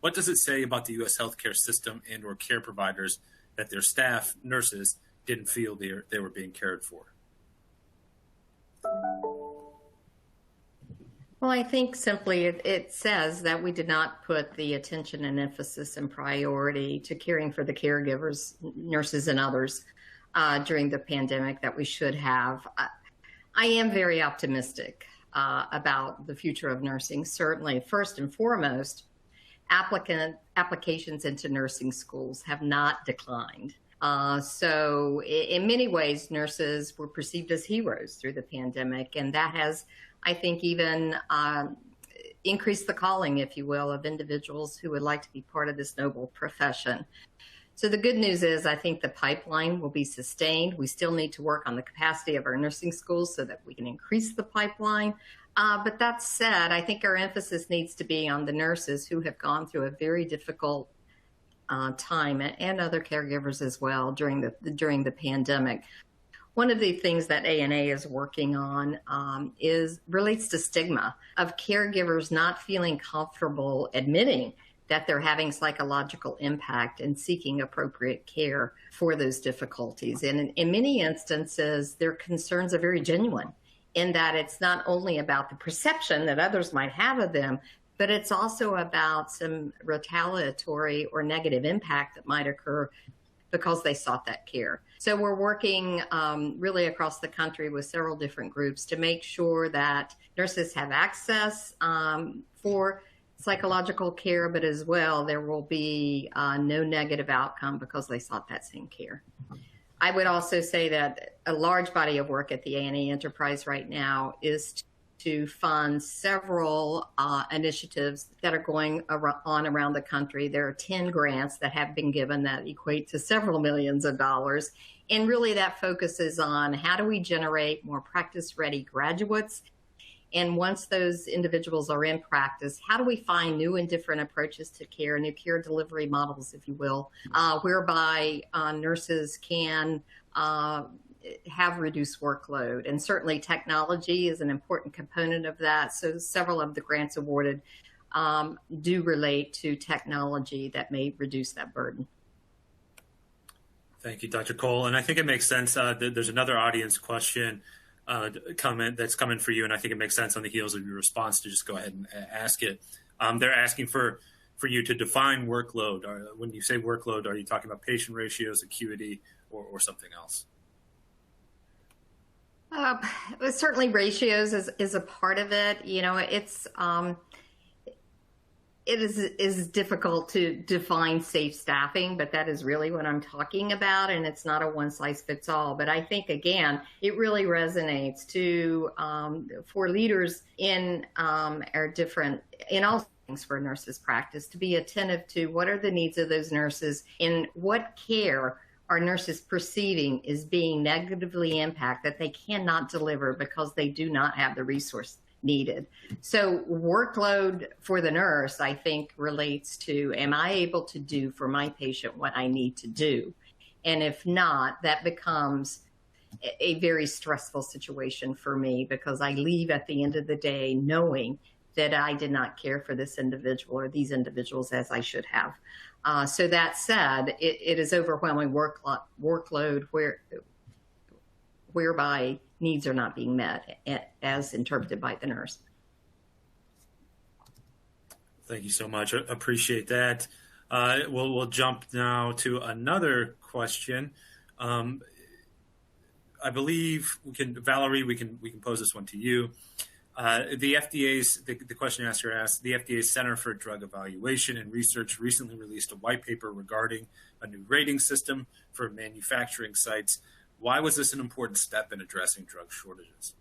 What does it say about the U.S. healthcare system and or care providers that their staff, nurses, didn't feel they were being cared for? Well, I think simply it says that we did not put the attention and emphasis and priority to caring for the caregivers, nurses, and others during the pandemic that we should have. I am very optimistic about the future of nursing. Certainly, first and foremost, applications into nursing schools have not declined. So in many ways, nurses were perceived as heroes through the pandemic, and that has, I think, even increased the calling, if you will, of individuals who would like to be part of this noble profession. So the good news is I think the pipeline will be sustained. We still need to work on the capacity of our nursing schools so that we can increase the pipeline. But that said, I think our emphasis needs to be on the nurses who have gone through a very difficult time, and other caregivers as well during the pandemic. One of the things that ANA is working on relates to stigma of caregivers not feeling comfortable admitting that they're having psychological impact and seeking appropriate care for those difficulties. And in many instances, their concerns are very genuine in that it's not only about the perception that others might have of them, but it's also about some retaliatory or negative impact that might occur because they sought that care. So we're working really across the country with several different groups to make sure that nurses have access for psychological care, but as well, there will be no negative outcome because they sought that same care. I would also say that a large body of work at the ANA enterprise right now is to fund several initiatives that are going on around the country. There are 10 grants that have been given that equate to several millions of dollars. And really that focuses on how do we generate more practice-ready graduates? And once those individuals are in practice, how do we find new and different approaches to care, new care delivery models, if you will, whereby nurses can have reduced workload. And certainly technology is an important component of that. So several of the grants awarded do relate to technology that may reduce that burden. Thank you, Dr. Cole. And I think it makes sense. There's another audience question comment that's coming for you, and I think it makes sense on the heels of your response to just go ahead and ask it. They're asking for you to define workload. When you say workload, are you talking about patient ratios, acuity, or something else? Certainly ratios is a part of it. You know, it is difficult to define safe staffing, but that is really what I'm talking about, and it's not a one-size-fits-all. But I think, again, it really resonates for leaders in all things for a nurse's practice to be attentive to what are the needs of those nurses and what care are nurses perceiving is being negatively impacted that they cannot deliver because they do not have the resource needed. So workload for the nurse, I think, relates to, am I able to do for my patient what I need to do? And if not, that becomes a very stressful situation for me because I leave at the end of the day knowing that I did not care for this individual or these individuals as I should have. So that said, it is overwhelming workload whereby needs are not being met as interpreted by the nurse. Thank you so much. I appreciate that. We'll jump now to another question. I believe Valerie, we can pose this one to you. The FDA's, the question asker asked, the FDA's Center for Drug Evaluation and Research recently released a white paper regarding a new rating system for manufacturing sites. Why was this an important step in addressing drug shortages?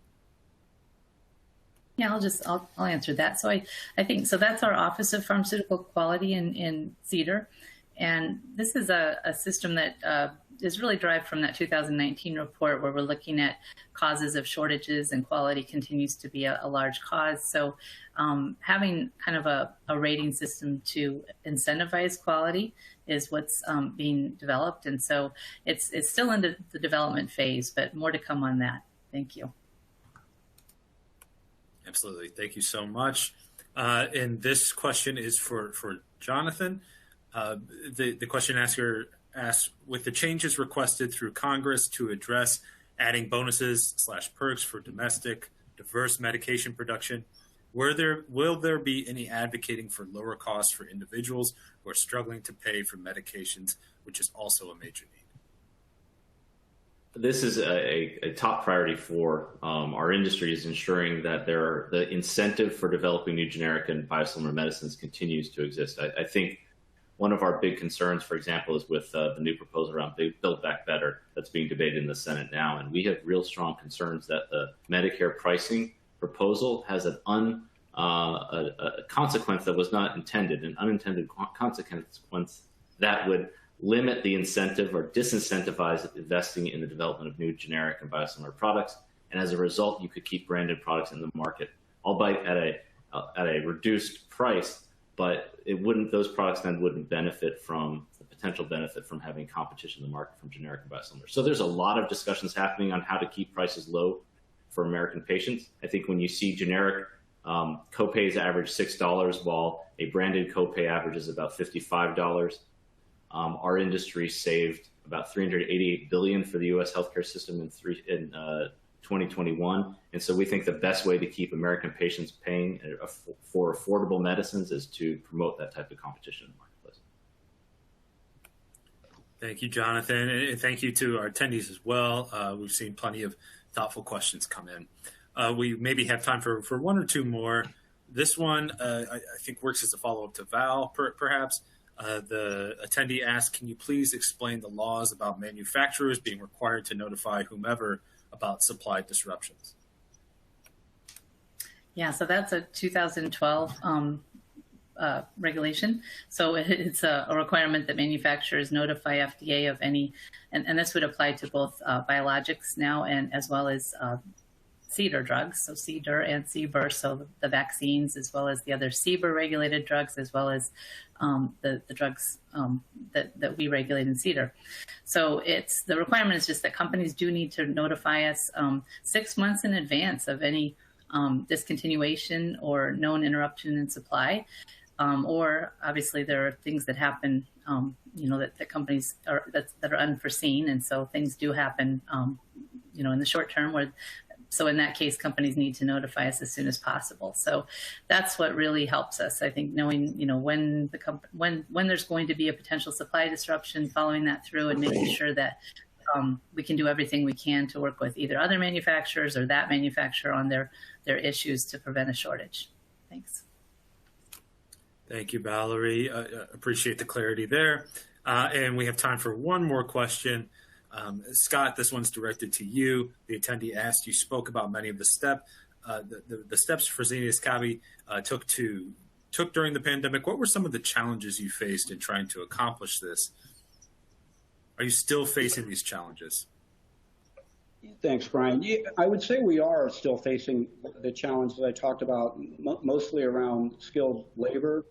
Yeah, I'll answer that. So I think, so that's our Office of Pharmaceutical Quality in CDER. And this is a system that is really derived from that 2019 report where we're looking at causes of shortages, and quality continues to be a large cause. So having kind of a rating system to incentivize quality is what's being developed. And so it's still in the development phase, but more to come on that. Thank you. Absolutely. Thank you so much. And this question is for Jonathan. The question asker asks, with the changes requested through Congress to address adding bonuses/perks for domestic diverse medication production, will there be any advocating for lower costs for individuals who are struggling to pay for medications, which is also a major need? This is a top priority for our industry, is ensuring that the incentive for developing new generic and biosimilar medicines continues to exist. I think one of our big concerns, for example, is with the new proposal around Build Back Better that's being debated in the Senate now. And we have real strong concerns that the Medicare pricing proposal has a consequence that was not intended, an unintended consequence that would limit the incentive or disincentivize investing in the development of new generic and biosimilar products. And as a result, you could keep branded products in the market, albeit at a reduced price, but those products then wouldn't benefit from the potential benefit from having competition in the market from generic and biosimilar. So there's a lot of discussions happening on how to keep prices low for American patients. I think when you see generic copays average $6, while a branded copay averages about $55, our industry saved about $388 billion for the U.S. healthcare system in 2021. And so we think the best way to keep American patients paying for affordable medicines is to promote that type of competition in the marketplace. Thank you, Jonathan. And thank you to our attendees as well. We've seen plenty of thoughtful questions come in. We maybe have time for one or two more. This one, I think, works as a follow-up to Val, perhaps. The attendee asked, can you please explain the laws about manufacturers being required to notify whomever about supply disruptions? Yeah, so that's a 2012 regulation. So it's a requirement that manufacturers notify FDA of any, and this would apply to both biologics now and as well as CDER drugs, so CDER and CBER, so the vaccines, as well as the other CBER regulated drugs, as well as the drugs that we regulate in CDER. So the requirement is just that companies do need to notify us 6 months in advance of any discontinuation or known interruption in supply. Or obviously there are things that happen, that companies that are unforeseen, and so things do happen, in the short term So in that case, companies need to notify us as soon as possible. So that's what really helps us, I think, knowing, when there's going to be a potential supply disruption, following that through and making sure that we can do everything we can to work with either other manufacturers or that manufacturer on their issues to prevent a shortage. Thanks. Thank you, Valerie. Appreciate the clarity there. And we have time for one more question. Scott, this one's directed to you. The attendee asked, you spoke about many of the steps Fresenius Kabi took during the pandemic. What were some of the challenges you faced in trying to accomplish this? Are you still facing these challenges? Thanks, Brian. Yeah, I would say we are still facing the challenges I talked about, mostly around skilled labor,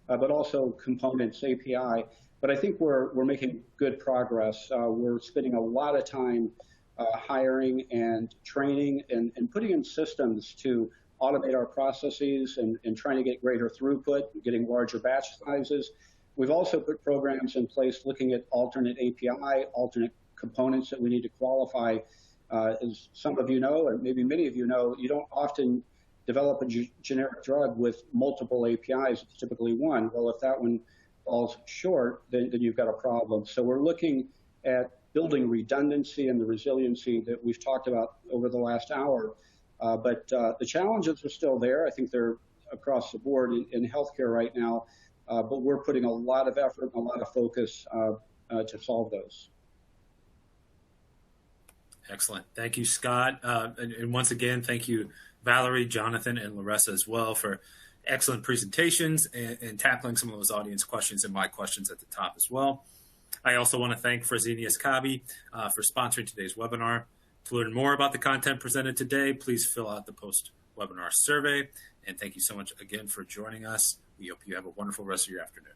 but also components, API. But I think we're making good progress. We're spending a lot of time hiring and training and putting in systems to automate our processes and trying to get greater throughput, getting larger batch sizes. We've also put programs in place looking at alternate API, alternate components that we need to qualify. As some of you know, or maybe many of you know, you don't often develop a generic drug with multiple APIs. It's typically one. Well, if that one falls short, then you've got a problem. So we're looking at building redundancy and the resiliency that we've talked about over the last hour. But the challenges are still there. I think they're across the board in healthcare right now. But we're putting a lot of effort and a lot of focus to solve those. Excellent. Thank you, Scott. And once again, thank you, Valerie, Jonathan, and Loressa as well for excellent presentations and tackling some of those audience questions and my questions at the top as well. I also want to thank Fresenius Kabi for sponsoring today's webinar. To learn more about the content presented today, please fill out the post-webinar survey. And thank you so much again for joining us. We hope you have a wonderful rest of your afternoon.